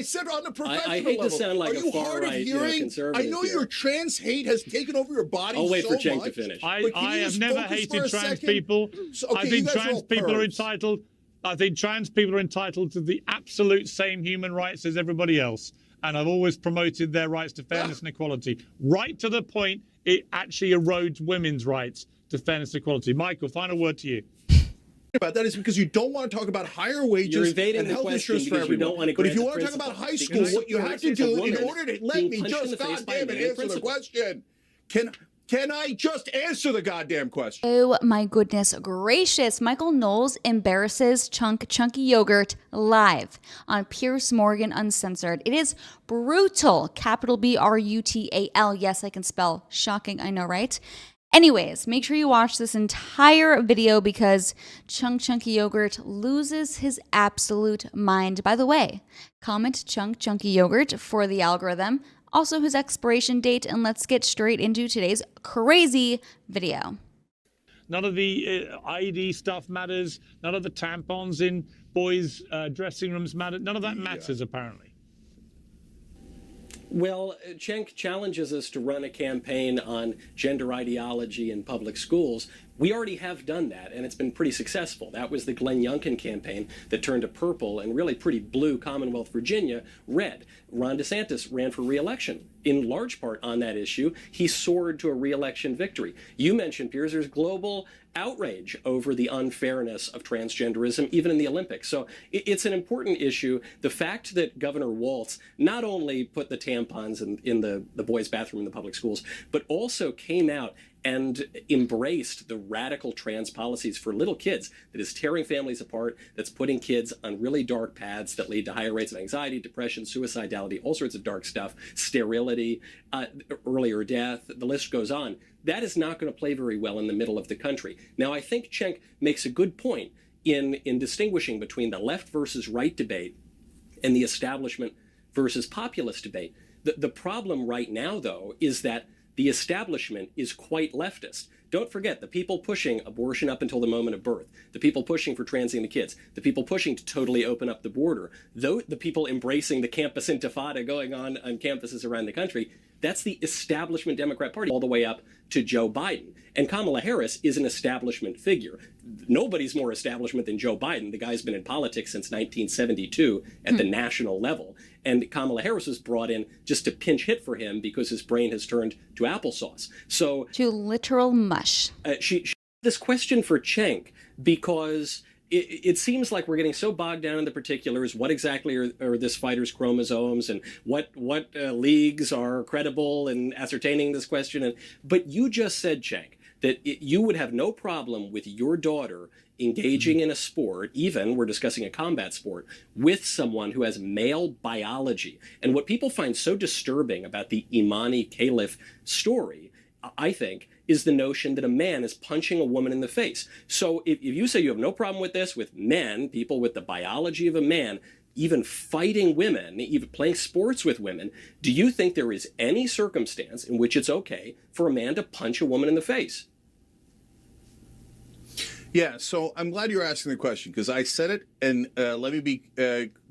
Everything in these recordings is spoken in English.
said on the professional I hate level. to sound like Are a you far hard of right, hearing? conservative I know here. your trans hate has taken over your body I'll wait so for Cenk much. to finish. But I have never hated trans people. I think trans people are entitled. I think trans people are entitled to the absolute same human rights as everybody else. And I've always promoted their rights to fairness and equality. Right to the point, it actually erodes women's rights to fairness and equality. Michael, final word to you. About that is because you don't want to talk about higher wages and health insurance for everyone. But if you want to talk about high school, what you have to do in order to let me just goddamn it answer the question. Can I just answer the goddamn question? Oh my goodness gracious. Michael Knowles embarrasses Chunky Yogurt live on Piers Morgan Uncensored. It is brutal. Capital B-R-U-T-A-L. Yes, I can spell. Shocking, I know, right? Anyways, make sure you watch this entire video because Chunky Yogurt loses his absolute mind. By the way, comment Chunky Yogurt for the algorithm, also his expiration date, and let's get straight into today's crazy video. None of the ID stuff matters. None of the tampons in boys' dressing rooms matter. None of that matters, apparently. Well, Cenk challenges us to run a campaign on gender ideology in public schools. We already have done that, and it's been pretty successful. That was the Glenn Youngkin campaign that turned a purple and really pretty blue Commonwealth Virginia red. Ron DeSantis ran for re-election, in large part on that issue. He soared to a re-election victory. You mentioned, Piers, there's global outrage over the unfairness of transgenderism, even in the Olympics. So it's an important issue. The fact that Governor Walz not only put the tampons in the boys' bathroom in the public schools, but also came out and embraced the radical trans policies for little kids that is tearing families apart, that's putting kids on really dark paths that lead to higher rates of anxiety, depression, suicidality, all sorts of dark stuff, sterility, earlier death, the list goes on. That is not going to play very well in the middle of the country. Now, I think Cenk makes a good point in distinguishing between the left versus right debate and the establishment versus populist debate. The problem right now, though, is that the establishment is quite leftist. Don't forget, the people pushing abortion up until the moment of birth, the people pushing for transing the kids, the people pushing to totally open up the border, the people embracing the campus intifada going on campuses around the country, that's the establishment Democrat Party all the way up to Joe Biden. And Kamala Harris is an establishment figure. Nobody's more establishment than Joe Biden. The guy's been in politics since 1972 at the national level. And Kamala Harris was brought in just to pinch hit for him because his brain has turned to applesauce. So to literal mush. She this question for Cenk because it seems like we're getting so bogged down in the particulars. What exactly are this fighter's chromosomes, and what leagues are credible in ascertaining this question? But you just said, Cenk, that you would have no problem with your daughter engaging in a sport, even we're discussing a combat sport, with someone who has male biology. And what people find so disturbing about the Imani Caliph story, I think, is the notion that a man is punching a woman in the face. So if you say you have no problem with this, with men, people with the biology of a man, even fighting women, even playing sports with women, do you think there is any circumstance in which it's okay for a man to punch a woman in the face? Yeah, so I'm glad you're asking the question because I said it, and let me be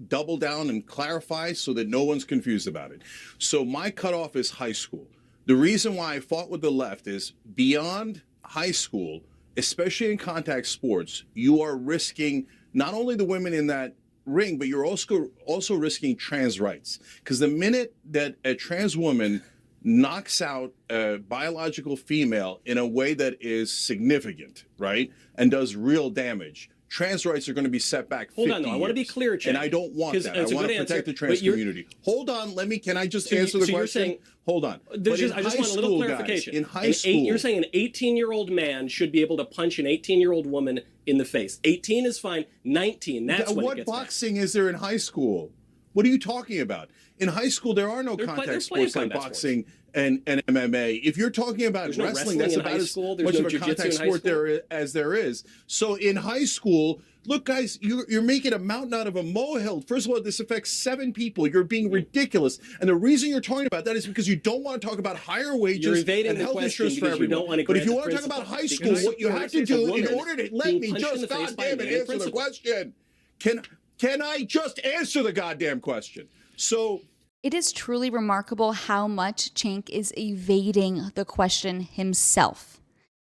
double down and clarify so that no one's confused about it. So my cutoff is high school. The reason why I fought with the left is beyond high school, especially in contact sports, you are risking not only the women in that ring, but you're also risking trans rights. Because the minute that a trans woman knocks out a biological female in a way that is significant, right, and does real damage, trans rights are going to be set back 50 Hold on, though. I want to be clear, Cenk. And I don't want that. I want to protect the trans community. Hold on, can I just answer the question? You're saying, hold on. I just want a little clarification. Guys, in high school, you're saying an 18-year-old man should be able to punch an 18-year-old woman in the face. 18 is fine. 19, that's when it gets What boxing is there in high school? What are you talking about? In high school, there are no contact sports like boxing and MMA. If you're talking about wrestling, that's about as much of a contact sport as there is. So in high school, look, guys, you're making a mountain out of a molehill. First of all, this affects 7 people. You're being ridiculous. And the reason you're talking about that is because you don't want to talk about higher wages and health insurance for everyone. But if you want to talk about high school, what you have to do in order to let me just goddamn it answer the question, can I just answer the goddamn question? So it is truly remarkable how much Cenk is evading the question himself.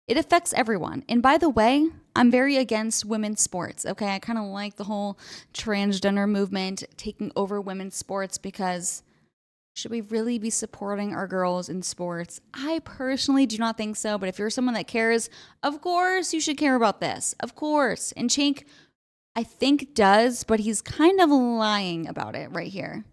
It affects everyone. And by the way, I'm very against women's sports, okay? I kind of like the whole transgender movement taking over women's sports because should we really be supporting our girls in sports? I personally do not think so, but if you're someone that cares, of course you should care about this. Of course. And Cenk, I think, does, but he's kind of lying about it right here,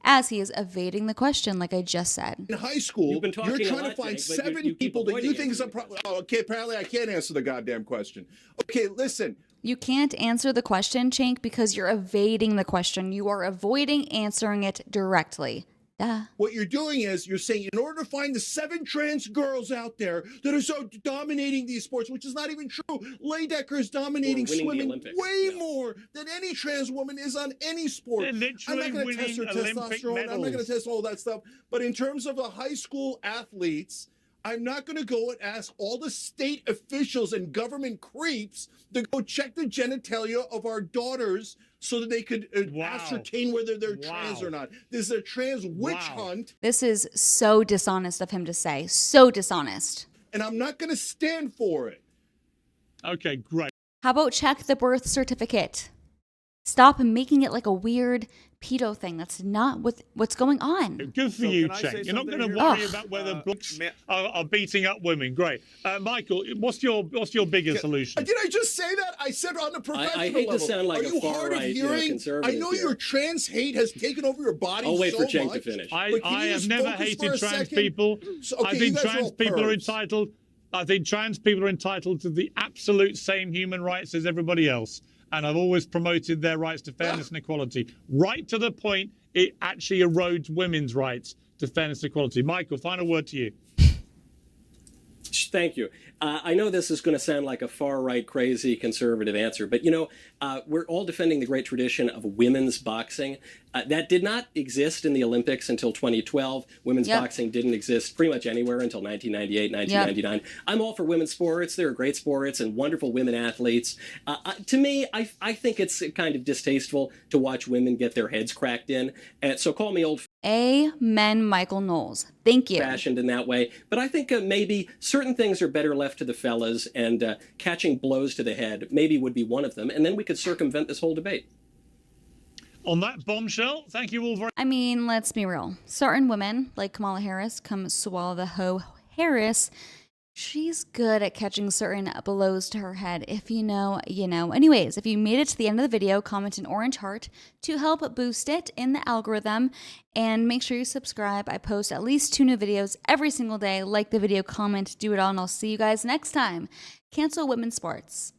as he is evading the question, like I just said. In high school, you're trying to find Cenk, 7 people that you think is a problem. Oh, okay, apparently I can't answer the goddamn question. Okay, listen. You can't answer the question, Cenk, because you're evading the question. You are avoiding answering it directly. Duh. What you're doing is you're saying, in order to find the 7 trans girls out there that are so dominating these sports, which is not even true. Leidecker is dominating swimming way more than any trans woman is on any sport. They're literally I'm not going to test her testosterone. medals. I'm not going to test all that stuff. But in terms of the high school athletes, I'm not going to go and ask all the state officials and government creeps to go check the genitalia of our daughters so that they could ascertain whether they're trans or not. This is a trans witch hunt. This is so dishonest of him to say. So dishonest. And I'm not going to stand for it. Okay, great. How about check the birth certificate? Stop making it like a weird pedo thing. That's not what's going on. Good for you, Cenk. You're not going to worry about whether books are beating up women. Great. Michael, what's your bigger solution? Did I just say that? I said on the professional I hate level. to sound like a far-right conservative. I know your trans hate has taken over your body so much. I'll wait for Cenk to finish. I have never hated trans people. I think trans people are entitled. I think trans people are entitled to the absolute same human rights as everybody else. And I've always promoted their rights to fairness and equality. Right to the point, it actually erodes women's rights to fairness and equality. Michael, final word to you. Thank you. I know this is going to sound like a far-right, crazy, conservative answer, but, you know, we're all defending the great tradition of women's boxing. That did not exist in the Olympics until 2012. Women's boxing didn't exist pretty much anywhere until 1998, 1999. I'm all for women's sports. There are great sports and wonderful women athletes. To me, I think it's kind of distasteful to watch women get their heads cracked in. So call me old Amen, Michael Knowles. Thank you. Fashioned in that way. But I think maybe certain things are better left to the fellas, and catching blows to the head maybe would be one of them. And then we could circumvent this whole debate. On that bombshell, thank you all very much. I mean, let's be real. Certain women, like Kamala Harris, come swallow the hoe Harris. She's good at catching certain blows to her head. If you know, you know. Anyways, if you made it to the end of the video, comment an orange heart to help boost it in the algorithm. And make sure you subscribe. I post at least 2 new videos every single day. Like the video, comment, do it all, and I'll see you guys next time. Cancel women's sports.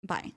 Bye.